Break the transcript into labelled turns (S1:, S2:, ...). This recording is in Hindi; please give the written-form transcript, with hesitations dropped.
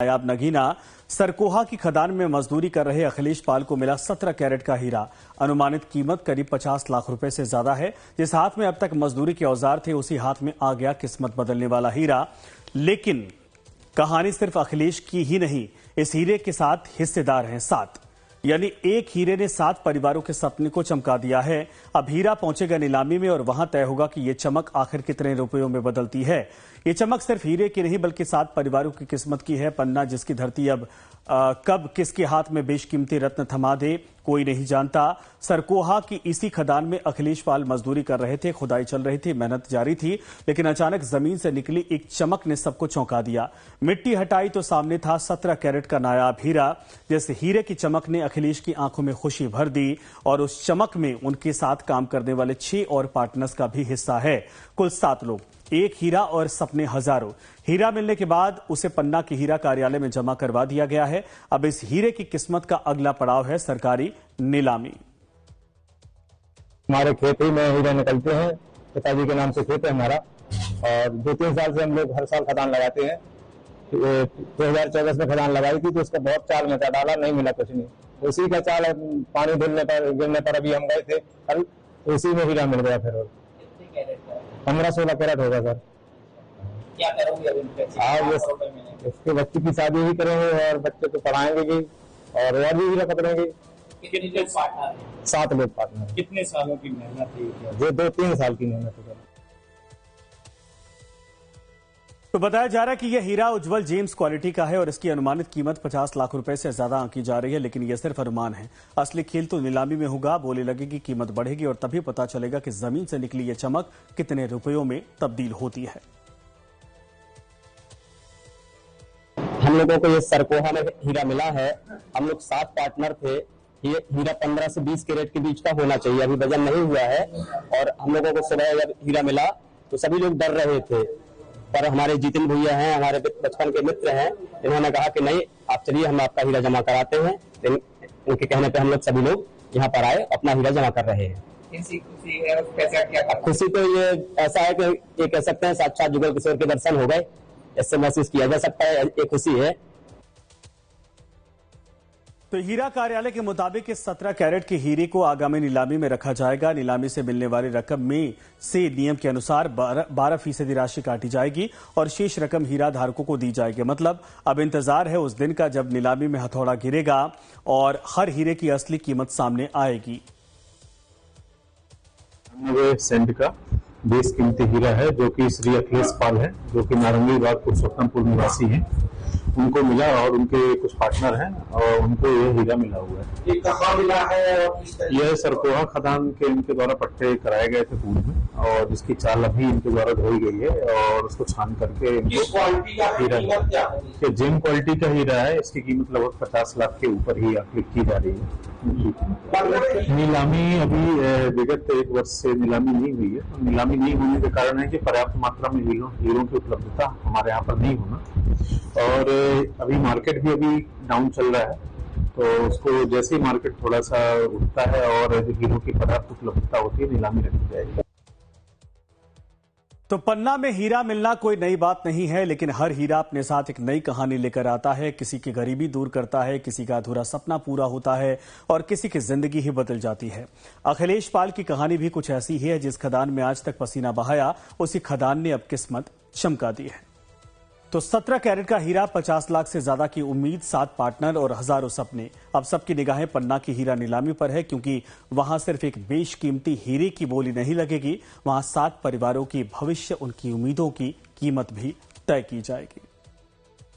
S1: नायाब नगीना सरकोहा की खदान में मजदूरी कर रहे अखिलेश पाल को मिला 17 कैरेट का हीरा। अनुमानित कीमत करीब 50 लाख रुपए से ज्यादा है। जिस हाथ में अब तक मजदूरी के औजार थे उसी हाथ में आ गया किस्मत बदलने वाला हीरा। लेकिन कहानी सिर्फ अखिलेश की ही नहीं, इस हीरे के साथ हिस्सेदार हैं 7, यानी एक हीरे ने 7 परिवारों के सपने को चमका दिया है। अब हीरा पहुंचेगा नीलामी में और वहां तय होगा कि ये चमक आखिर कितने रुपयों में बदलती है। ये चमक सिर्फ हीरे की नहीं बल्कि 7 परिवारों की किस्मत की है। पन्ना जिसकी धरती अब कब किसके हाथ में बेशकीमती रत्न थमा दे कोई नहीं जानता। सरकोहा की इसी खदान में अखिलेश पाल मजदूरी कर रहे थे, खुदाई चल रही थी, मेहनत जारी थी, लेकिन अचानक जमीन से निकली एक चमक ने सबको चौंका दिया। मिट्टी हटाई तो सामने था 17 कैरेट का नायाब हीरा। जिस हीरे की चमक ने अखिलेश की आंखों में खुशी भर दी और उस चमक में उनके साथ काम करने वाले 6 और पार्टनर्स का भी हिस्सा है। कुल 7 लोग, एक हीरा और सपने हजारों। हीरा मिलने के बाद उसे पन्ना के हीरा कार्यालय में जमा करवा दिया गया है। अब इस हीरे की किस्मत का अगला पड़ाव है सरकारी नीलामी।
S2: हमारे खेत ही में हीरे निकलते हैं, पिताजी के नाम से खेत है हमारा, और 2-3 साल से हम लोग हर साल खदान लगाते हैं। 2014 में खदान लगाई थी तो उसका बहुत चाल में था, डाला नहीं मिला कुछ नहीं। उसी का चाल पानी गिरने पर अभी हम गए थे कल, उसी में हीरा मिल गया। फिर 15-16 कैरेट होगा सर।
S3: क्या करोगे अभी?
S2: इसके बच्चे की शादी भी करेंगे और बच्चे को पढ़ाएंगे भी, और भी हीरा पकड़ेंगे।
S3: कितने लोग पार्टनर हैं?
S2: 7 लोग पार्टनर।
S3: कितने सालों की मेहनत है?
S2: ये 2-3 साल की मेहनत है।
S1: तो बताया जा रहा है कि यह हीरा उज्जवल जेम्स क्वालिटी का है और इसकी अनुमानित कीमत 50 लाख रुपए से ज्यादा आंकी जा रही है। लेकिन यह सिर्फ अनुमान है, असली खेल तो नीलामी में होगा। बोली लगेगी, कीमत बढ़ेगी और तभी पता चलेगा कि जमीन से निकली यह चमक कितने रुपयों में तब्दील होती है।
S4: हम लोगों को ये सरकोहा में हीरा मिला है। हम लोग 7 पार्टनर थे। ये हीरा 15 से 20 कैरेट के बीच का होना चाहिए, अभी वजन नहीं हुआ है। और हम लोगों को सुबह जब हीरा मिला तो सभी लोग डर रहे थे, पर हमारे जितिन भैया हैं, हमारे बचपन के मित्र हैं, इन्होंने कहा कि नहीं, आप चलिए, हम आपका हीरा जमा कराते हैं। उनके कहने पे हम लोग सभी लोग यहाँ पर आए, अपना हीरा जमा कर रहे हैं। खुशी तो ये ऐसा है कि ये कह सकते हैं साक्षात जुगल किशोर के दर्शन हो गए, इससे महसूस किया जा सकता है, एक खुशी है।
S1: तो हीरा कार्यालय के मुताबिक इस 17 कैरेट के हीरे को आगामी नीलामी में रखा जाएगा। नीलामी से मिलने वाली रकम में से नियम के अनुसार 12% राशि काटी जाएगी और शेष रकम हीरा धारकों को दी जाएगी। मतलब अब इंतजार है उस दिन का जब नीलामी में हथौड़ा गिरेगा और हर हीरे की असली कीमत सामने आएगी।
S5: सेंट का बेशकीमती हीरा है जो कि श्री अखिलेश पाल है, जो कि नारंगी बाग पुरुषोत्तमपुर निवासी हैं। उनको मिला और उनके कुछ पार्टनर हैं और उनको ये हीरा मिला हुआ है।
S3: ये कहाँ मिला है?
S5: यह सरकोहा खदान के इनके द्वारा पट्टे कराए गए थे पूर्व में, और जिसकी चाल अभी इनके द्वारा धोई गई है और उसको छान करके हीरा, ये जेम क्वालिटी का हीरा है। इसकी कीमत लगभग 50 लाख के ऊपर ही आकलित की जा रही है। नीलामी अभी विगत 1 वर्ष से नीलामी नहीं हुई है। नीलामी नहीं होने के कारण है कि पर्याप्त मात्रा में हीरों की उपलब्धता हमारे यहाँ पर नहीं होना, और अभी मार्केट भी अभी डाउन चल रहा है। तो उसको जैसे ही मार्केट थोड़ा सा उठता है और हीरों की पर्याप्त उपलब्धता होती है, नीलामी रखी जाएगी।
S1: तो पन्ना में हीरा मिलना कोई नई बात नहीं है, लेकिन हर हीरा अपने साथ एक नई कहानी लेकर आता है। किसी की गरीबी दूर करता है, किसी का अधूरा सपना पूरा होता है और किसी की जिंदगी ही बदल जाती है। अखिलेश पाल की कहानी भी कुछ ऐसी ही है। जिस खदान में आज तक पसीना बहाया, उसी खदान ने अब किस्मत चमका दी है। तो 17 कैरेट का हीरा, 50 लाख से ज्यादा की उम्मीद, 7 पार्टनर और हजारों सपने। अब सबकी निगाहें पन्ना की हीरा नीलामी पर है, क्योंकि वहां सिर्फ एक बेशकीमती हीरे की बोली नहीं लगेगी, वहां 7 परिवारों की भविष्य, उनकी उम्मीदों की कीमत भी तय की जाएगी।